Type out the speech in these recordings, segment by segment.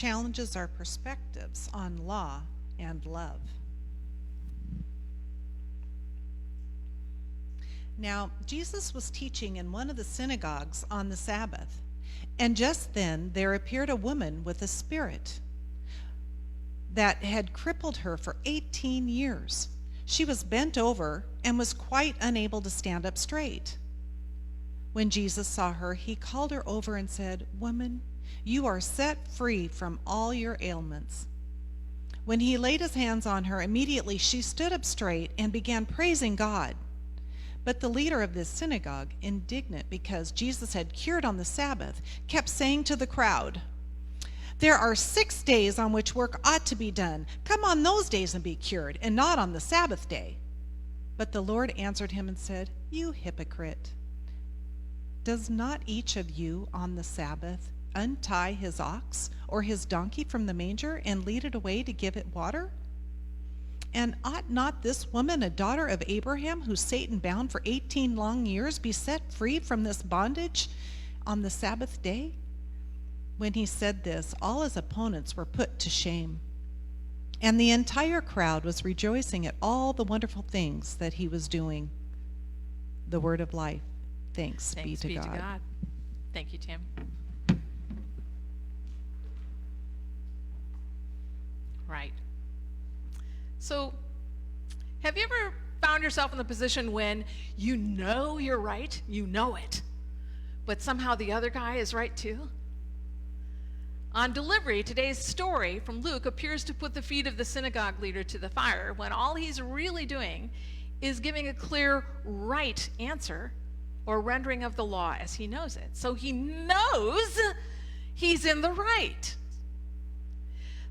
challenges our perspectives on law and love. Now, Jesus was teaching in one of the synagogues on the Sabbath, and just then there appeared a woman with a spirit that had crippled her for 18 years. She was bent over and was quite unable to stand up straight. When Jesus saw her, he called her over and said, "Woman, you are set free from all your ailments." When he laid his hands on her, immediately she stood up straight and began praising God. But the leader of this synagogue, indignant because Jesus had cured on the Sabbath, kept saying to the crowd, "There are 6 days on which work ought to be done. Come on those days and be cured, and not on the Sabbath day." But the Lord answered him and said, "You hypocrite! Does not each of you on the Sabbath untie his ox or his donkey from the manger and lead it away to give it water? And ought not this woman, a daughter of Abraham, who Satan bound for 18 long years, be set free from this bondage on the Sabbath day?" When he said this, all his opponents were put to shame, and the entire crowd was rejoicing at all the wonderful things that he was doing. The word of life. Thanks be to God. Thank you, Tim. Right. So, have you ever found yourself in the position when you know you're right, you know it, but somehow the other guy is right too? On delivery, today's story from Luke appears to put the feet of the synagogue leader to the fire when all he's really doing is giving a clear right answer or rendering of the law as he knows it. So he knows he's in the right.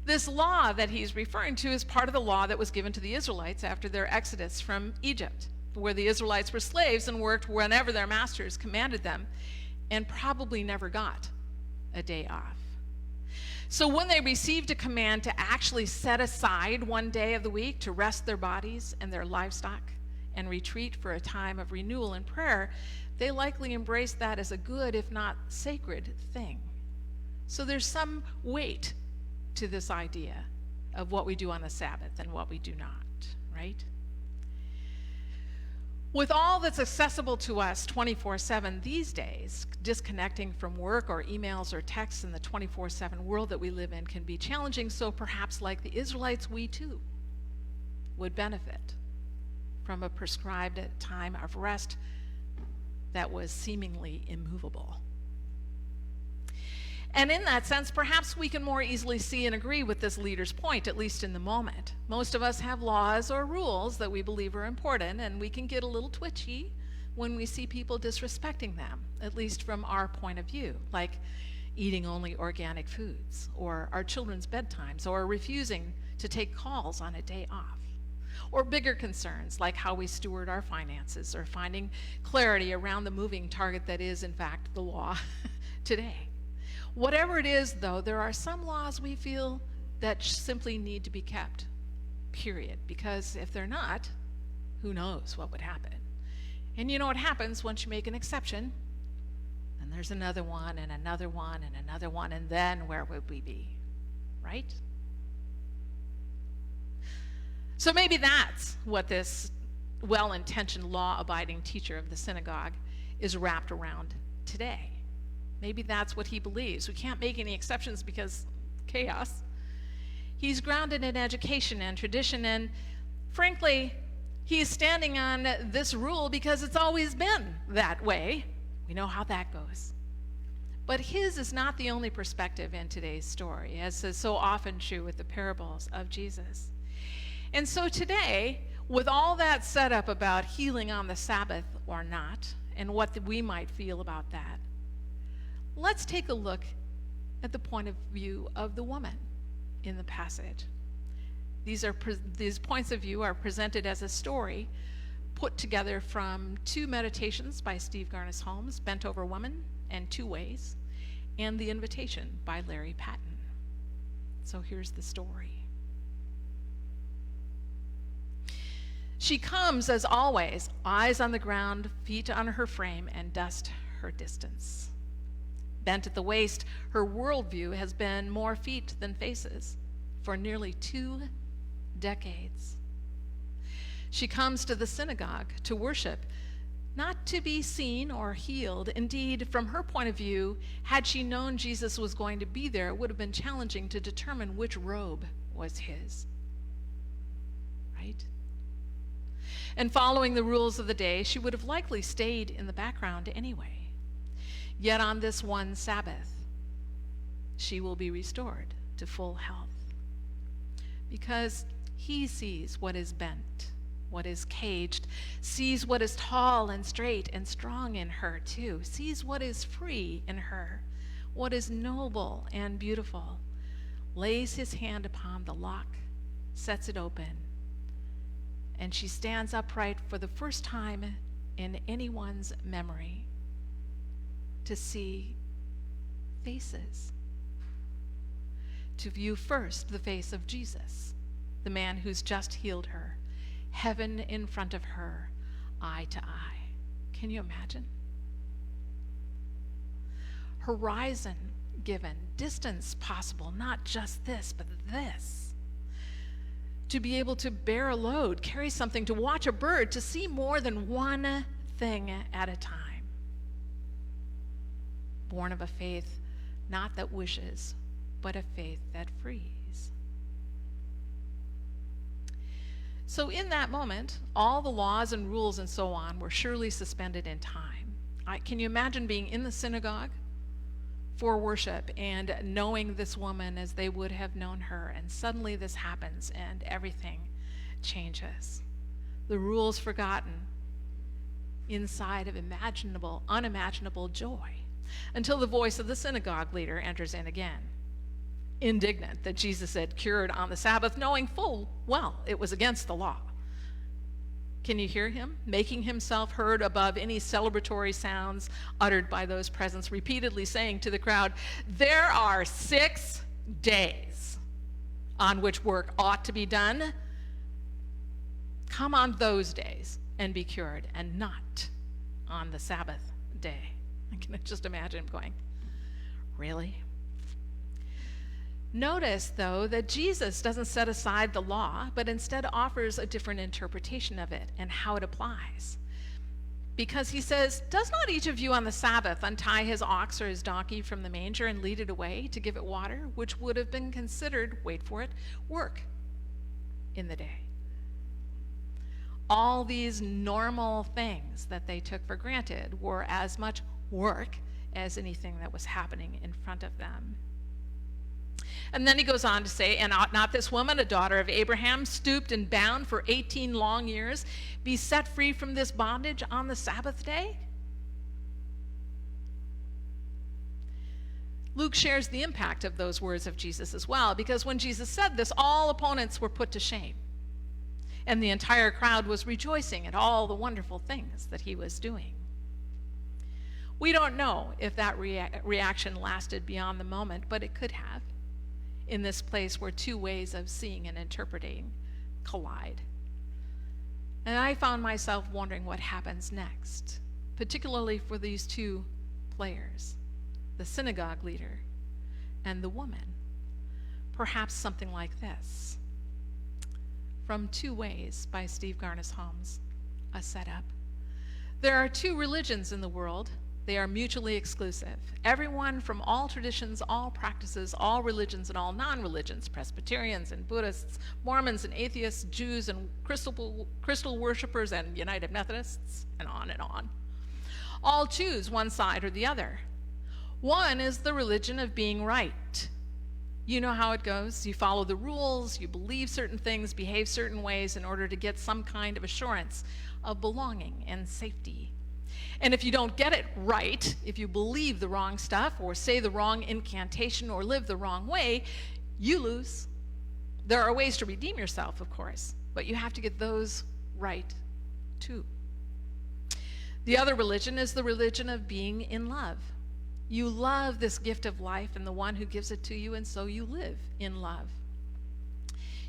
This law that he's referring to is part of the law that was given to the Israelites after their exodus from Egypt, where the Israelites were slaves and worked whenever their masters commanded them and probably never got a day off. So when they received a command to actually set aside one day of the week to rest their bodies and their livestock and retreat for a time of renewal and prayer, they likely embraced that as a good, if not sacred, thing. So there's some weight to this idea of what we do on the Sabbath and what we do not, right? With all that's accessible to us 24/7 these days, disconnecting from work or emails or texts in the 24/7 world that we live in can be challenging. So perhaps like the Israelites, we too would benefit from a prescribed time of rest that was seemingly immovable. And in that sense, perhaps we can more easily see and agree with this leader's point, at least in the moment. Most of us have laws or rules that we believe are important, and we can get a little twitchy when we see people disrespecting them, at least from our point of view, like eating only organic foods, or our children's bedtimes, or refusing to take calls on a day off, or bigger concerns like how we steward our finances, or finding clarity around the moving target that is, in fact, the law today. Whatever it is, though, there are some laws we feel that simply need to be kept, period. Because if they're not, who knows what would happen. And you know what happens once you make an exception? And there's another one, and another one, and another one, and then where would we be, right? So maybe that's what this well-intentioned, law-abiding teacher of the synagogue is wrapped around today. Maybe that's what he believes. We can't make any exceptions because chaos. He's grounded in education and tradition, and frankly, he's standing on this rule because it's always been that way. We know how that goes. But his is not the only perspective in today's story, as is so often true with the parables of Jesus. And so today, with all that set up about healing on the Sabbath or not, and what we might feel about that, let's take a look at the point of view of the woman in the passage. These points of view are presented as a story put together from 2 meditations by Steve Garnis Holmes, Bent Over Woman and 2 Ways, and The Invitation by Larry Patton. So here's the story. She comes, as always, eyes on the ground, feet on her frame, and dust her distance. Bent at the waist, her worldview has been more feet than faces for nearly 2 decades. She comes to the synagogue to worship, not to be seen or healed. Indeed, from her point of view, had she known Jesus was going to be there, it would have been challenging to determine which robe was his. Right? And following the rules of the day, she would have likely stayed in the background anyway. Yet on this one Sabbath, she will be restored to full health. Because he sees what is bent, what is caged, sees what is tall and straight and strong in her too, sees what is free in her, what is noble and beautiful, lays his hand upon the lock, sets it open, and she stands upright for the first time in anyone's memory to see faces. To view first the face of Jesus, the man who's just healed her, heaven in front of her, eye to eye. Can you imagine? Horizon given, distance possible, not just this, but this. To be able to bear a load, carry something, to watch a bird, to see more than one thing at a time. Born of a faith not that wishes, but a faith that frees. So in that moment, all the laws and rules and so on were surely suspended in time. Can you imagine being in the synagogue for worship and knowing this woman as they would have known her, and suddenly this happens and everything changes. The rules forgotten inside of unimaginable joy, until the voice of the synagogue leader enters in again, indignant that Jesus had cured on the Sabbath, knowing full well it was against the law. Can you hear him making himself heard above any celebratory sounds uttered by those present, repeatedly saying to the crowd, "There are 6 days on which work ought to be done. Come on those days and be cured, and not on the Sabbath day." I can just imagine him going, "Really?" Notice, though, that Jesus doesn't set aside the law, but instead offers a different interpretation of it and how it applies. Because he says, "Does not each of you on the Sabbath untie his ox or his donkey from the manger and lead it away to give it water, which would have been considered," wait for it, "work in the day?" All these normal things that they took for granted were as much work as anything that was happening in front of them. And then he goes on to say, "And ought not this woman, a daughter of Abraham, stooped and bound for 18 long years, be set free from this bondage on the Sabbath day?" Luke shares the impact of those words of Jesus as well, because when Jesus said this, all opponents were put to shame, and the entire crowd was rejoicing at all the wonderful things that he was doing. We don't know if that reaction lasted beyond the moment, but it could have, in this place where 2 ways of seeing and interpreting collide. And I found myself wondering what happens next, particularly for these 2 players, the synagogue leader and the woman. Perhaps something like this. From 2 Ways by Steve Garnas Holmes, a setup. There are 2 religions in the world. They are mutually exclusive. Everyone from all traditions, all practices, all religions and all non-religions, Presbyterians and Buddhists, Mormons and atheists, Jews and crystal worshipers and United Methodists, and on, all choose one side or the other. One is the religion of being right. You know how it goes. You follow the rules, you believe certain things, behave certain ways in order to get some kind of assurance of belonging and safety. And if you don't get it right, if you believe the wrong stuff or say the wrong incantation or live the wrong way, you lose. There are ways to redeem yourself, of course, but you have to get those right too. The other religion is the religion of being in love. You love this gift of life and the one who gives it to you, and so you live in love.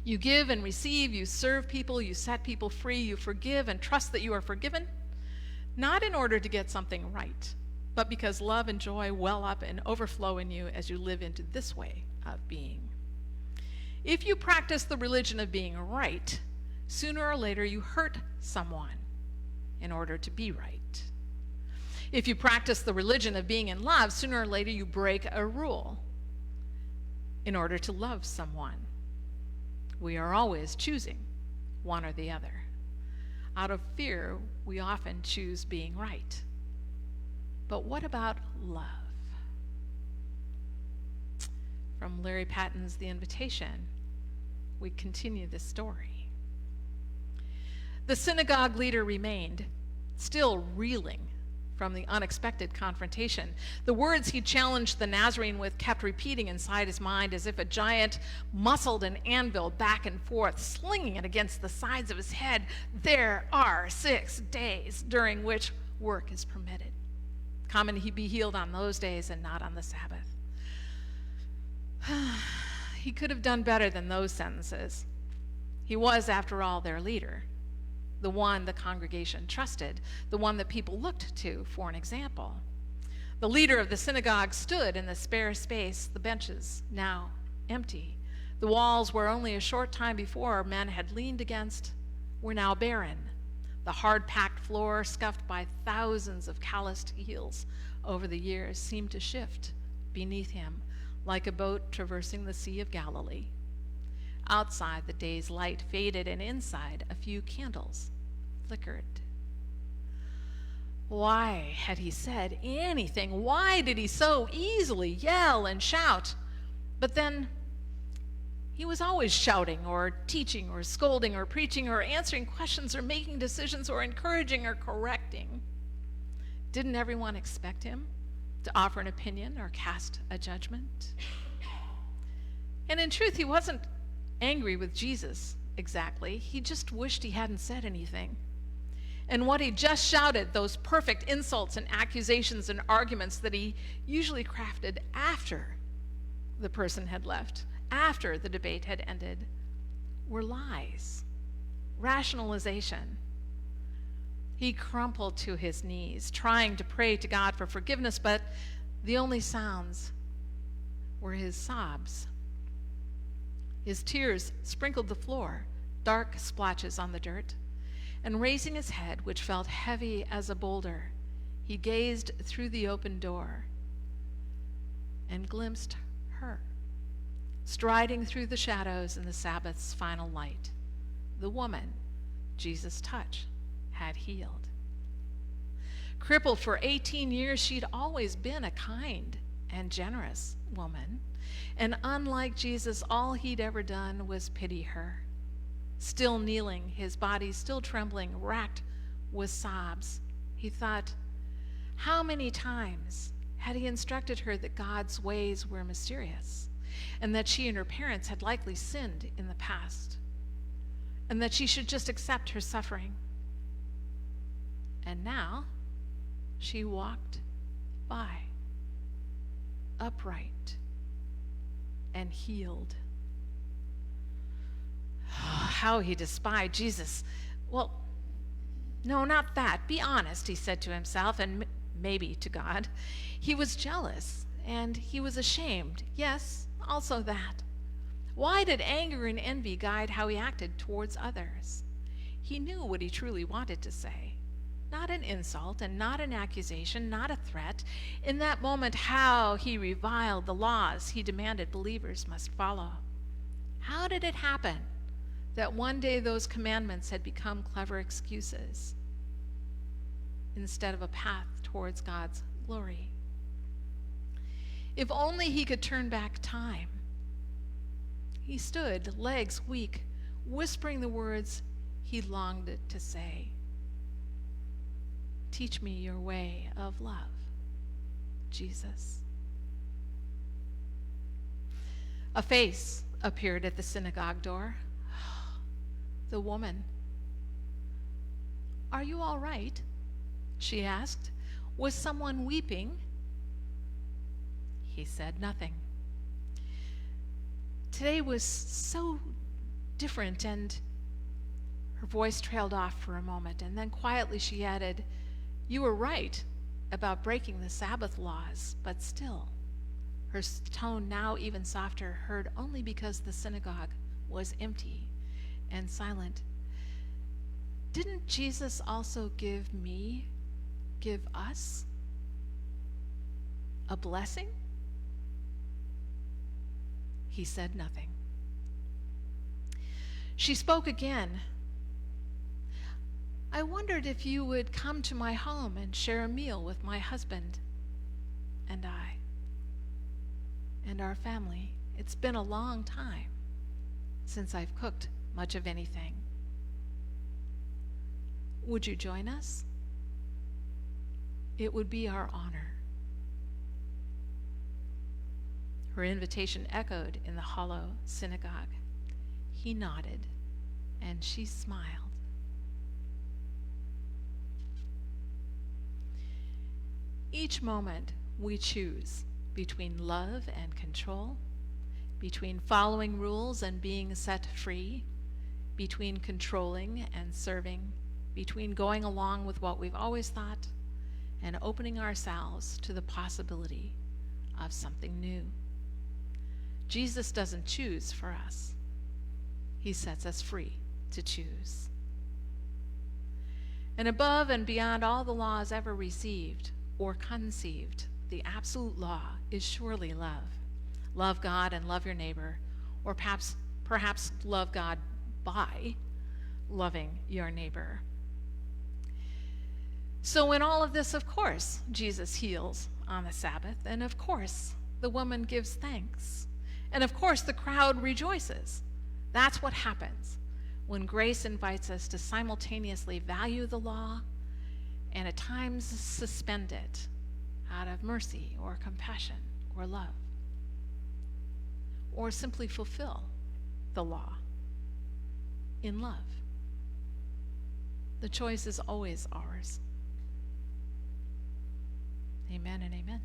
You give and receive, you serve people, you set people free, you forgive and trust that you are forgiven, not in order to get something right, but because love and joy well up and overflow in you as you live into this way of being. If you practice the religion of being right, sooner or later you hurt someone in order to be right. If you practice the religion of being in love, sooner or later you break a rule in order to love someone. We are always choosing one or the other. Out of fear, we often choose being right. But what about love? From Larry Patton's The Invitation, we continue this story. The synagogue leader remained, still reeling from the unexpected confrontation. The words he challenged the Nazarene with kept repeating inside his mind as if a giant muscled an anvil back and forth, slinging it against the sides of his head. There are 6 days during which work is permitted. Come and he be healed on those days and not on the Sabbath. He could have done better than those sentences. He was, after all, their leader, the one the congregation trusted, the one that people looked to for an example. The leader of the synagogue stood in the spare space, the benches now empty. The walls where only a short time before men had leaned against were now barren. The hard-packed floor, scuffed by thousands of calloused heels over the years, seemed to shift beneath him like a boat traversing the Sea of Galilee. Outside, the day's light faded, and inside, a few candles flickered. Why had he said anything? Why did he so easily yell and shout? But then, he was always shouting or teaching or scolding or preaching or answering questions or making decisions or encouraging or correcting. Didn't everyone expect him to offer an opinion or cast a judgment? And in truth, he wasn't angry with Jesus exactly. He just wished he hadn't said anything. And what he just shouted, those perfect insults and accusations and arguments that he usually crafted after the person had left, after the debate had ended, were lies, rationalization. He crumpled to his knees, trying to pray to God for forgiveness, but the only sounds were his sobs. His tears sprinkled the floor, dark splotches on the dirt, and raising his head, which felt heavy as a boulder, he gazed through the open door and glimpsed her, striding through the shadows in the Sabbath's final light, the woman Jesus' touch had healed. Crippled for 18 years, she'd always been a kind and generous woman. And unlike Jesus, all he'd ever done was pity her. Still kneeling, his body still trembling, racked with sobs, he thought, how many times had he instructed her that God's ways were mysterious, and that she and her parents had likely sinned in the past, and that she should just accept her suffering. And now she walked by, upright and healed. How he despised Jesus. Well, no, not that. Be honest, he said to himself, and maybe to God. He was jealous, and he was ashamed. Yes, also that. Why did anger and envy guide how he acted towards others? He knew what he truly wanted to say. Not an insult and not an accusation, not a threat. In that moment, how he reviled the laws he demanded believers must follow. How did it happen that one day those commandments had become clever excuses instead of a path towards God's glory? If only he could turn back time. He stood, legs weak, whispering the words he longed to say. Teach me your way of love, Jesus. A face appeared at the synagogue door. The woman. Are you all right? She asked. Was someone weeping? He said nothing. Today was so different, and her voice trailed off for a moment, and then quietly she added, you were right. about breaking the Sabbath laws, but still, her tone now even softer, heard only because the synagogue was empty and silent. Didn't Jesus also give us a blessing? He said nothing. She spoke again. I wondered if you would come to my home and share a meal with my husband and I and our family. It's been a long time since I've cooked much of anything. Would you join us? It would be our honor. Her invitation echoed in the hollow synagogue. He nodded, and she smiled. Each moment we choose between love and control, between following rules and being set free, between controlling and serving, between going along with what we've always thought and opening ourselves to the possibility of something new. Jesus doesn't choose for us. He sets us free to choose. And above and beyond all the laws ever received or conceived, the absolute law is surely love. Love God and love your neighbor, or perhaps love God by loving your neighbor. So in all of this, of course, Jesus heals on the Sabbath, and of course, the woman gives thanks. And of course, the crowd rejoices. That's what happens when grace invites us to simultaneously value the law and at times suspend it out of mercy or compassion or love, or simply fulfill the law in love. The choice is always ours. Amen and amen.